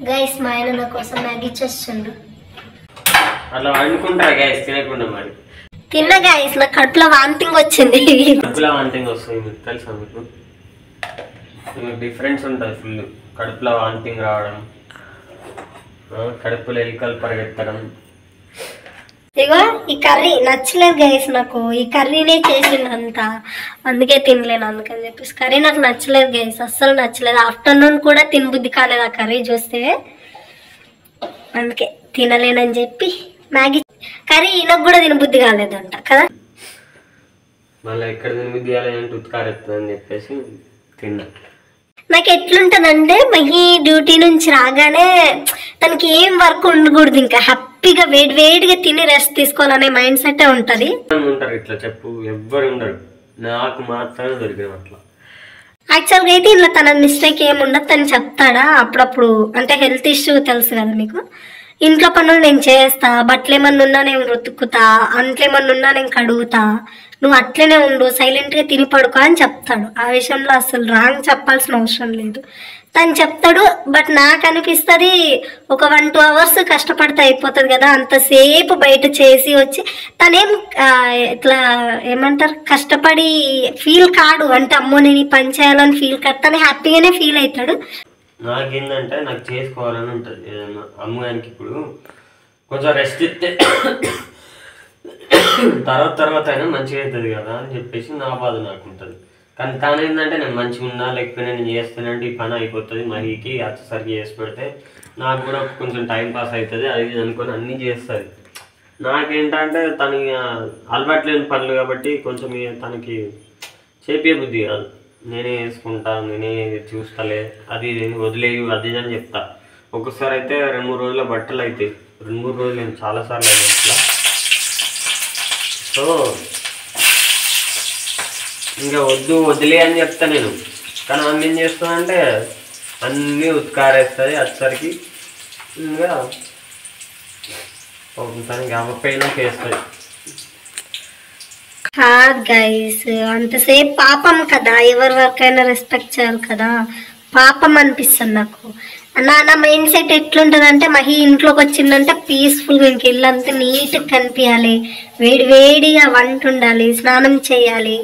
Guys మా ఆయన నా కోసం మ్యాగీ చేస్తుండు. అట్లా వండుకుంటారా గైస్ తినకుండా మరి? తిన్నా గైస్, నా కడుపులో వామిటింగ్ వచ్చింది. కడుపులో వామిటింగ్ వస్తుంది మీకు తెలుసా? మీకు డిఫరెన్స్ ఉంటుంది ఫుల్. కడుపులో వామిటింగ్ రావడం, కడుపులో ఎలుకలు పరిగెత్తడం. ఇగో ఈ కర్రీ నచ్చలేదు గైస్ నాకు. ఈ కర్రీనే చేసిందంతా, అందుకే తినలేను. అందుకని చెప్పేసి కర్రీ నాకు నచ్చలేదు గైస్, అస్సలు నచ్చలేదు. ఆఫ్టర్నూన్ కూడా తినబుద్ధి కాలేదు ఆ కర్రీ చూస్తే, అందుకే తినలేనని చెప్పి మ్యాగీ కర్రీ ఈయనకు కూడా తినబుద్ధి కాలేదంట కదా. మళ్ళీ ఎక్కడ తినబుద్ధి కాలేదంటే ఉత్కారెత్తుందని చెప్పేసి తిన్నా. నాకు ఎట్లుంటదంటే మహి డ్యూటీ నుంచి రాగానే తనకి ఏం వర్క్ ఉండకూడదు, ఇంకా హ్యాపీగా వేడిగా తిని రెస్ట్ తీసుకోవాలనే మైండ్ సెట్ ఉంటది. ఉంటారు ఇట్లా చెప్పు, ఎవ్వరు ఉండరు, నాకు మాత్రమే దొరికిన అట్లా. యాక్చువల్గా అయితే ఇలా తన మిస్టేక్ ఏముండదు, తను చెప్తాడా అప్పుడప్పుడు. అంటే హెల్త్ ఇష్యూ తెలుసు కదా మీకు. ఇంట్లో పనులు నేను చేస్తా, బట్టలు ఏమన్నా ఉన్నా నేను ఉతుకుతా, అంట్లు ఏమన్నా ఉన్నా నేను కడుగుతా, నువ్వు అట్లనే ఉండు, సైలెంట్గా తిని పడుకో అని చెప్తాడు. ఆ విషయంలో అసలు రాంగ్ చెప్పాల్సిన అవసరం లేదు, తను చెప్తాడు. బట్ నాకు అనిపిస్తుంది ఒక 1-2 అవర్స్ కష్టపడితే అయిపోతుంది కదా, అంతసేపు బయట చేసి వచ్చి తనేం ఇట్లా ఏమంటారు కష్టపడి ఫీల్ కాడు. అంటే అమ్మో నేను ఈ పని చేయాలని ఫీల్ కాదు, తను హ్యాపీగానే ఫీల్ అవుతాడు. నాకేంటంటే నాకు చేసుకోవాలని ఉంటుంది ఏదన్నా. అమ్మగానికి ఇప్పుడు కొంచెం రెస్ట్ ఇస్తే తర్వాత అయినా మంచిగా అవుతుంది కదా అని చెప్పేసి నా బాధ నాకు ఉంటుంది. కానీ తాను ఏంటంటే నేను మంచిగా ఉన్నా లేకపోయినా నేను చేస్తానంటే ఈ పని అయిపోతుంది, మహికి అచ్చసరికి చేసి పెడితే నాకు కూడా కొంచెం టైం పాస్ అవుతుంది, అది అనుకొని అన్నీ చేస్తుంది. నాకేంటంటే తను అలవాటు లేని పనులు కాబట్టి కొంచెం తనకి చేపే బుద్ధి కాదు. నేనే వేసుకుంటా, నేనే చూస్తలే, అది వదిలేయి అది అని చెప్తా. ఒక్కొక్కసారి అయితే 2-3 రోజుల బట్టలు అవుతాయి, 2-3 రోజులు నేను చాలాసార్లు అయినా ఇట్లా. సో ఇంకా వదిలే అని చెప్తా నేను. కానీ అన్నీ ఏం చేస్తుందంటే అన్నీ ఉత్కారేస్తుంది. వచ్చేసరికి ఇంకా తనకి అవ్వకపోయినా చేస్తుంది. కాదు గైస్, అంతసేపు పాపం కదా, ఎవరి వర్క్ అయినా రెస్పెక్ట్ చేయాలి కదా, పాపం అనిపిస్తుంది నాకు. నా మైండ్ సెట్ ఎట్లుంటుంది అంటే మహి ఇంట్లోకి వచ్చిందంటే పీస్ఫుల్గా ఇంక ఇల్లు అంతా నీట్గా కనిపించాలి, వేడిగా వంట ఉండాలి, స్నానం చేయాలి,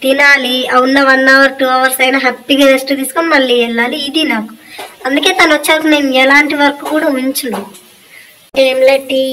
తినాలి, ఉన్న 1 అవర్ 2 అవర్స్ అయినా హ్యాపీగా రెస్ట్ తీసుకొని మళ్ళీ వెళ్ళాలి. ఇది నాకు. అందుకే తను వచ్చాక నేను ఎలాంటి వర్క్ కూడా ఉంచును. ఏంలే టీ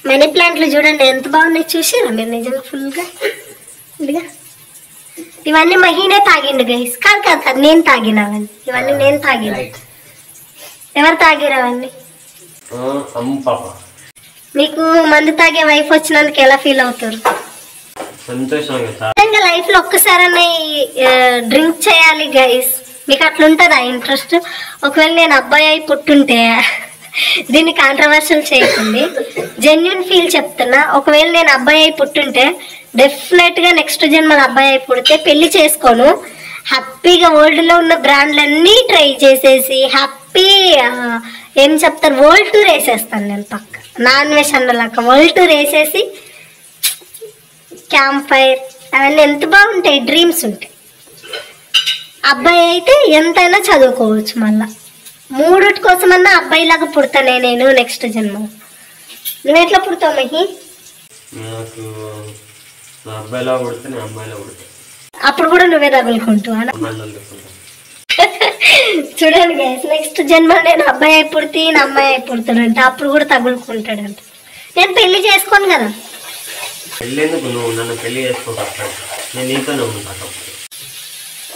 మనీ ప్లాంట్లు చూడండి ఎంత బాగున్నాయి, చూసారా మీరు? నిజంగా ఫుల్గా ఇదిగా. ఇవన్నీ మహీనే తాగిండు గైస్. కాదు నేను తాగిన అవన్నీ, ఇవన్నీ నేను తాగిన. ఎవరు తాగిరు అవన్నీ? మీకు మందు తాగే వైఫ్ వచ్చినందుకు ఎలా ఫీల్ అవుతారు? నిజంగా లైఫ్ లో ఒక్కసారి డ్రింక్ చేయాలి గైస్. మీకు అట్లా ఉంటుందా ఇంట్రెస్ట్? ఒకవేళ నేను అబ్బాయి అయి పుట్టుంటే, దీన్ని కాంట్రవర్షియల్ చేయకండి, జెన్యున్ ఫీల్ చెప్తున్నా, ఒకవేళ నేను అబ్బాయి అయి పుట్టుంటే డెఫినెట్గా నెక్స్ట్ జన్మ అబ్బాయి అయి పుడితే పెళ్లి చేసుకోను, హ్యాపీగా వరల్డ్లో ఉన్న బ్రాండ్లన్నీ ట్రై చేసేసి హ్యాపీ ఏం చెప్తారు వరల్డ్ టూర్ వేసేస్తాను నేను. పక్క నాన్ వెజ్ అన్నలాక వరల్డ్ టూర్ వేసేసి క్యాంప్ ఫైర్ అవన్నీ ఎంత బాగుంటాయి, డ్రీమ్స్ ఉంటాయి. అబ్బాయి అయితే ఎంతైనా చదువుకోవచ్చు, మళ్ళా 3 కోసమన్నా అబ్బాయిలాగా పుడతానే నేను నెక్స్ట్ జన్మ. నువ్వు ఎట్లా పుడతావు మహి? అప్పుడు కూడా నువ్వే తగులుకుంటావా? చూడండి గైస్, నెక్స్ట్ జన్మ నేను అబ్బాయి అయి పుడితే నా అమ్మాయి అయి పుడతాడంట, అప్పుడు కూడా తగులుకుంటాడంట. నేను పెళ్లి చేసుకోను కదా.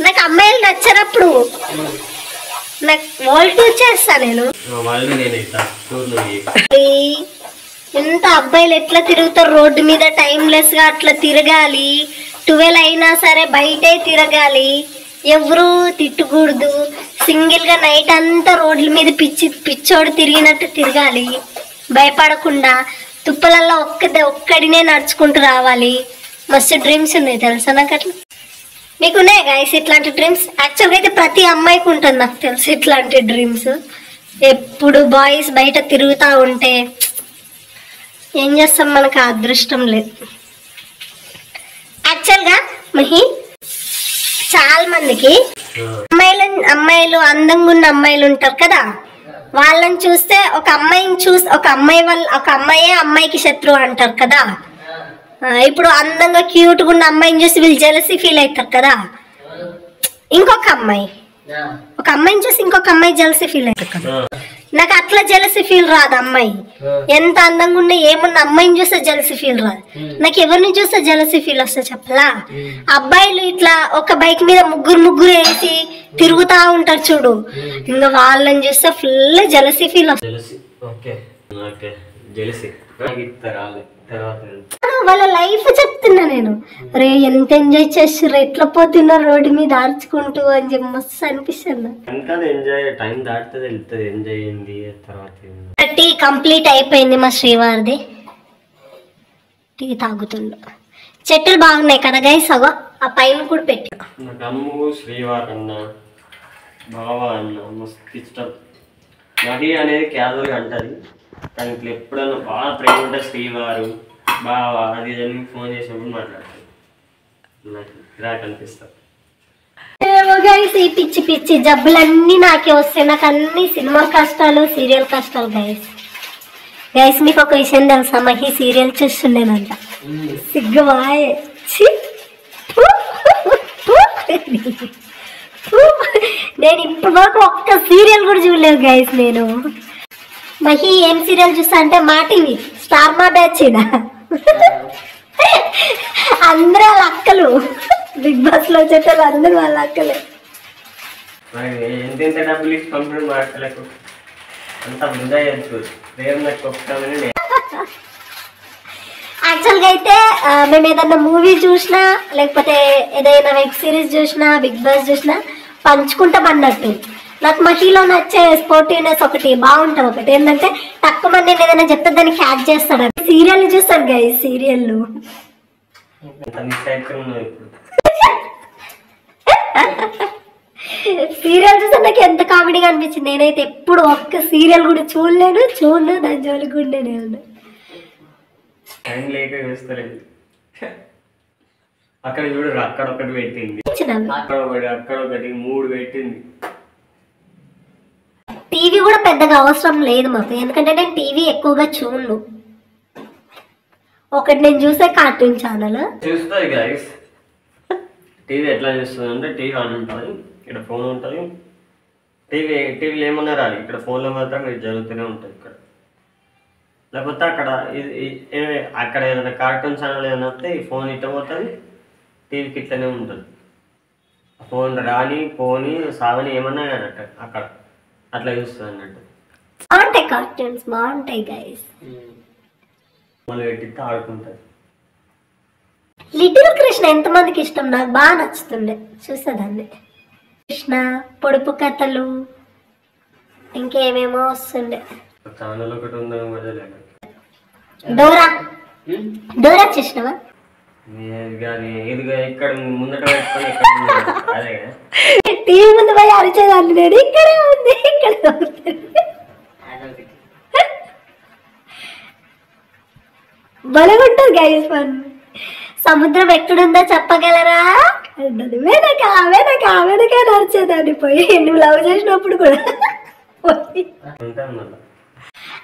నాకు అమ్మాయిలు నచ్చనప్పుడు నాకు వరల్డ్ టూర్ చేస్తా నేను. ఎంత అబ్బాయిలు ఎట్లా తిరుగుతారు రోడ్డు మీద, టైంలెస్ గా అట్లా తిరగాలి. 12 అయినా సరే బయటే తిరగాలి, ఎవరు తిట్టకూడదు. సింగిల్ గా నైట్ అంతా రోడ్ల మీద పిచ్చోడు తిరిగినట్టు తిరగాలి, భయపడకుండా. తుప్పలల్లో ఒక్కడినే నడుచుకుంటూ రావాలి. మస్తు డ్రీమ్స్ ఉన్నాయి తెలుసా నాకు. అట్లా మీకు ఉన్నాయి గైస్ ఇట్లాంటి డ్రీమ్స్? యాక్చువల్గా అయితే ప్రతి అమ్మాయికి ఉంటుంది నాకు తెలుసు ఇట్లాంటి డ్రీమ్స్. ఎప్పుడు బాయ్స్ బయట తిరుగుతూ ఉంటే ఏం చేస్తాం, మనకు అదృష్టం లేదు. యాక్చువల్గా మహి చాలా మందికి అమ్మాయిలు అందంగా ఉన్న అమ్మాయిలు ఉంటారు కదా, వాళ్ళని చూస్తే ఒక అమ్మాయే అమ్మాయికి శత్రువు అంటారు కదా. ఇప్పుడు అందంగా క్యూట్గా ఉన్న అమ్మాయిని చూసి వీళ్ళు జెలసీ ఫీల్ అవుతారు కదా. ఒక అమ్మాయిని చూసి ఇంకొక అమ్మాయి జెలసీ ఫీల్ అవుతారు కదా. నాకు అట్లా జెలసీ ఫీల్ రాదు. అమ్మాయి ఎంత అందంగా ఉన్నా ఏమున్నా అమ్మాయిని చూస్తే జెలసీ ఫీల్ రాదు. నాకు ఎవరిని చూస్తే జెలసీ ఫీల్ వస్తే చెప్పలా. అబ్బాయిలు ఇట్లా ఒక బైక్ మీద ముగ్గురు వేసి తిరుగుతా ఉంటారు చూడు, ఇంకా వాళ్ళని చూస్తే ఫుల్ జెలసీ ఫీల్ వస్తుంది. వాళ్ళ లైఫ్ చెప్తున్నా నేను. రే ఎంత ఎంజాయ్ చేస్తున్నారు, ఎట్లా పోతున్నారు రోడ్డు మీద ఆర్చుకుంటూ అని చెప్పి మస్తు అనిపిస్తుంది. టీ కంప్లీట్ అయిపోయింది మా శ్రీవారిది. టీ తాగుతుండు. చెట్లు బాగున్నాయి కదా గైస్. అగో ఆ పైన కూడా పెట్టి శ్రీవారి అన్న బావా అన్న మస్తు ఇష్టం. మహి అనేది క్యాజువల్గా అంటది, కానీ ఇట్లా ఎప్పుడన్నా బాగా ప్రేమ ఉంటే శ్రీవారు బావా అది ఫోన్ చేసినప్పుడు మాట్లాడతారు. నాకు రాక్ అనిపిస్తుంది. ఈ పిచ్చి పిచ్చి జబ్బులన్నీ నాకే వస్తాయి. నాకు అన్ని సినిమా కష్టాలు, సీరియల్ కష్టాలు. గైస్ మీకు ఒక విషయం తెలుసా, మహి సీరియల్ చూస్తుండేనంట. సిగ్గువాయే నేను ఇప్పటి వరకు ఒక్క సీరియల్ కూడా చూడలేదు గైస్. నేను మహి ఏం సీరియల్ చూస్తా అంటే మా టీవీ స్టార్ మా బ్యాచ్ అందరూ వాళ్ళ అక్కలు. బిగ్ బాస్ లో వచ్చేటోళ్ళు అందరూ వాళ్ళ అక్కలే. ఎంత డబ్బులు ఇచ్చి పంపిణీ మాట్లాడలేదు అంత వృధా యాక్చువల్గా అయితే మేము ఏదన్నా మూవీ చూసినా లేకపోతే ఏదైనా వెబ్ సిరీస్ చూసినా బిగ్ బాస్ చూసినా పంచుకుంటాం అన్నట్టు. నాకు మహిలో నచ్చే స్పోర్టివ్నెస్ ఒకటి బాగుంటుంది. ఒకటి ఏంటంటే తక్కువ మంది ఏదైనా చెప్తే దాన్ని క్యాచ్ చేస్తాడు. సీరియల్ చూస్తాను గైస్. సీరియల్ చూస్తే నాకు ఎంత కామెడీగా అనిపించింది. నేనైతే ఎప్పుడు ఒక్క సీరియల్ కూడా చూడను దాని జోలికి కూడా నేను అక్కడ చూడరు. అక్కడ ఒకటి పెట్టింది, అక్కడ ఒకటి 3 పెట్టింది. టీవీ కూడా పెద్దగా అవసరం లేదు మాకు, ఎందుకంటే నేను టీవీ ఎక్కువగా చూడను. ఒకటి నేను చూసే కార్టూన్ ఛానల్ చూస్తుంది గైస్. టీవీ ఎట్లా చూస్తుంది అంటే టీవీ ఆన్ ఉంటుంది, ఇక్కడ ఫోన్ ఉంటుంది. టీవీలో ఏమన్నా రాదు, ఇక్కడ ఫోన్లో మాత్రం ఇది జరుగుతూనే ఉంటుంది. ఇక్కడ లేకపోతే అక్కడ ఏదైనా కార్టూన్ ఛానల్ ఏదైనా వస్తే ఈ ఫోన్ ఇట్ట పోతుంది, టీవీకి ఇట్లనే ఉంటుంది. ఫోన్ రాని పోని సాగని ఏమన్నా అన్నట్టు అక్కడ అట్లా చూస్తుంది అన్నట్టు. బాగుంటాయి కార్టూన్స్, బాగుంటాయి గైస్. మళ్ళీ పెట్టి ఆడుకుంటుంది. లిటిల్ కృష్ణ ఎంతమందికి ఇష్టం, నాకు బాగా నచ్చుతుండే చూసేదాన్ని. కృష్ణ, పొడుపు కథలు, ఇంకేమేమో వస్తుండే. ఛానల్ ఒకటి ఉందని మధ్యలో డోరా చూసినావా? ఇక్కడ ముందట అదే టీవీ ముందు పోయి అరిచేదాన్ని నేను. ఇక్కడే ఉంది, ఇక్కడ బలగుంటుంది గైస్. సముద్రం ఎక్కడుందో చెప్పగలరా అంటది. వెనక వెనక వెనక నడిచేదాన్ని పోయి నువ్వు లవ్ చేసినప్పుడు కూడా.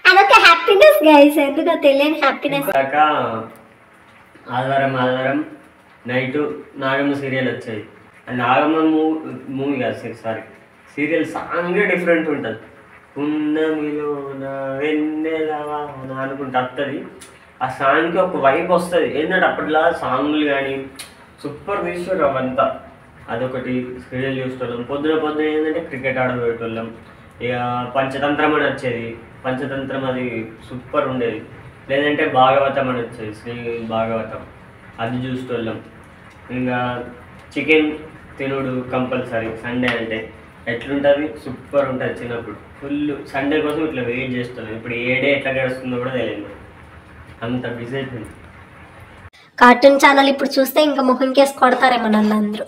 అదొక హ్యాపీనెస్ గైస్, ఎందుకో తెలియని హ్యాపీనెస్. ఆదివారం నైట్ నాగమ్మ సీరియల్ వచ్చాయి. నాగమ్మ మూవీ కాదు, సారీ సీరియల్ సాంగ్ డిఫరెంట్ ఉంటుంది. పున్నమిలో నా వెన్నెలవా అనుకుంటా వస్తుంది. ఆ సాంగ్కి ఒక వైబ్ వస్తుంది. ఏంటంటే అప్పట్లో సాంగ్లు కానీ సూపర్ తీసుకోరు అవంతా. అదొకటి సీరియల్ చూసేటోళ్ళం. పొద్దున ఏంటంటే క్రికెట్ ఆడబోయేటోళ్ళం. ఇక పంచతంత్రం అని వచ్చేది. పంచతంత్రం అది సూపర్ ఉండేది. లేదంటే భాగవతం అని వచ్చేది, శ్రీ భాగవతం, అది చూసేటోళ్ళం. ఇంకా చికెన్ తినుడు కంపల్సరీ సండే అంటే ఎట్లుంటుంది, సూపర్ ఉంటుంది. చిన్నప్పుడు ఫుల్ సండే కోసం ఇట్లా వెయిట్ చేస్తున్నాం. ఇప్పుడు ఏ డే ఎట్లా గడుస్తుందో కూడా తెలియదు, అంత బిజీ అయిపోయింది. కార్టూన్ ఛానల్ ఇప్పుడు చూస్తే ఇంకా ముఖం కేసి కొడతారేమో నన్ను అందరూ.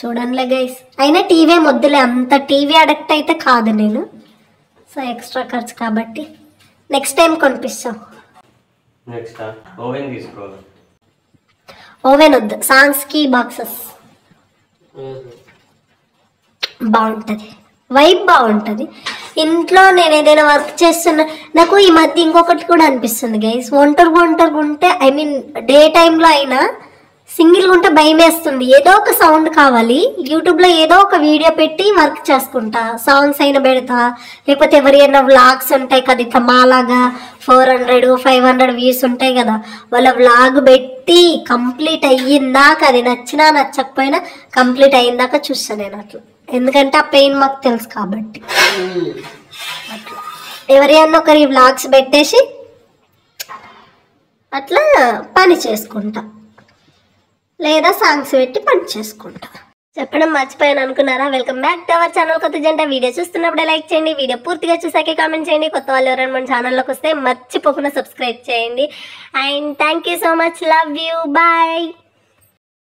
చూడండిలే గైస్. అయినా టీవీ మొద్దులే, అంత టీవీ అడక్ట్ అయితే కాదు నేను. సో ఎక్స్ట్రా ఖర్చు కాబట్టి నెక్స్ట్ టైం కొనిపిస్తాం. నెక్స్ట్ ఓవెన్ తీసుకోవాలి. ఓవెన్ వద్దు, సాంగ్స్కి బాక్సెస్ బాగుంటుంది. వైబ్ బాగుంటుంది. ఇంట్లో నేను ఏదైనా వర్క్ చేస్తున్నా, నాకు ఈ మధ్య ఇంకొకటి కూడా అనిపిస్తుంది గైస్, ఒంటరిగా ఉంటే ఐ మీన్ డే టైంలో అయినా సింగిల్గా ఉంటే భయం వేస్తుంది. ఏదో ఒక సౌండ్ కావాలి, యూట్యూబ్లో ఏదో ఒక వీడియో పెట్టి వర్క్ చేసుకుంటా, సాంగ్స్ అయినా పెడతా, లేకపోతే ఎవరైనా వ్లాగ్స్ ఉంటాయి కదా ఇట్లా మాలాగా 400-500 వ్యూస్ ఉంటాయి కదా, వాళ్ళ వ్లాగ్ పెట్టి కంప్లీట్ అయ్యిందాక, అది నచ్చినా నచ్చకపోయినా కంప్లీట్ అయ్యిందాక చూస్తాను నేను అట్లా. ఎందుకంటే ఆ పెయిన్ మాకు తెలుసు కాబట్టి. అట్లా ఎవరైనా ఒకరి వ్లాగ్స్ పెట్టేసి అట్లా పని చేసుకుంటా, లేదా సాంగ్స్ పెట్టి పని చేసుకుంటా. చెప్పడం మర్చిపోయాను అనుకున్నారా? Welcome back to our channel కొత్త జంట. వీడియో చూస్తున్నప్పుడే లైక్ చేయండి, వీడియో పూర్తిగా చూసాకే కామెంట్ చేయండి. కొత్త వాళ్ళు ఎవరైనా మన ఛానల్లోకి వస్తే మర్చిపోకుండా సబ్స్క్రైబ్ చేయండి. And thank you so much, love you, bye.